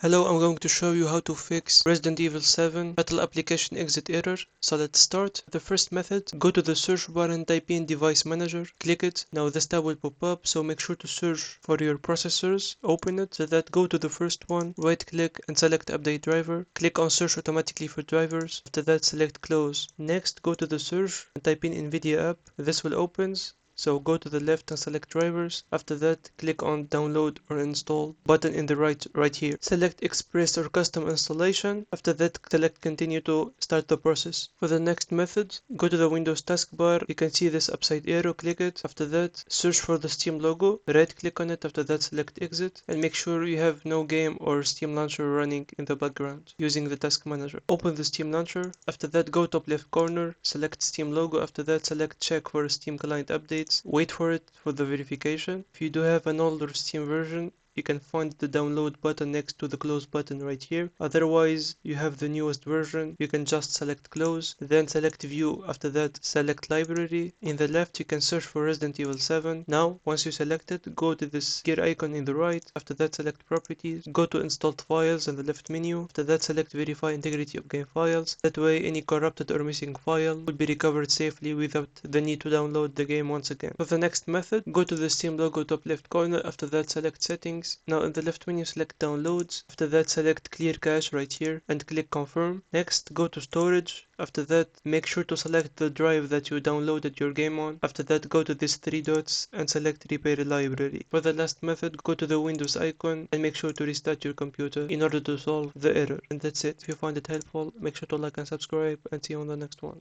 Hello, I'm going to show you how to fix Resident Evil 7 Battle Application Exit error. So let's start. The first method, go to the search bar and type in Device Manager, click it. Now this tab will pop up, so make sure to search for your processors, open it. So that go to the first one, right click and select Update Driver. Click on Search Automatically for Drivers. After that select Close. Next go to the search and type in NVIDIA app. This will open. So go to the left and select drivers. After that, click on download or install button in the right here. Select express or custom installation. After that, select continue to start the process. For the next method, go to the Windows taskbar. You can see this upside arrow, click it. After that, search for the Steam logo, right click on it. After that, select exit and make sure you have no game or Steam launcher running in the background using the task manager. Open the Steam launcher. After that, go top left corner, select Steam logo. After that, select check for Steam client update. Wait for it for the verification. If you do have an older Steam version, you can find the download button next to the close button right here. Otherwise, you have the newest version, you can just select close, then select view. After that, select library. In the left, you can search for Resident Evil 7. Now, once you select it, go to this gear icon in the right. After that, select properties. Go to installed files in the left menu. After that, select verify integrity of game files. That way, any corrupted or missing file will be recovered safely without the need to download the game once again. For the next method, go to the Steam logo top left corner. After that, select settings. Now in the left menu, select downloads. After that, select clear cache right here and click confirm. Next, go to storage. After that, make sure to select the drive that you downloaded your game on. After that, go to these three dots and select repair library. For the last method, go to the Windows icon and make sure to restart your computer in order to solve the error. And that's it. If you find it helpful, make sure to like and subscribe, and see you on the next one.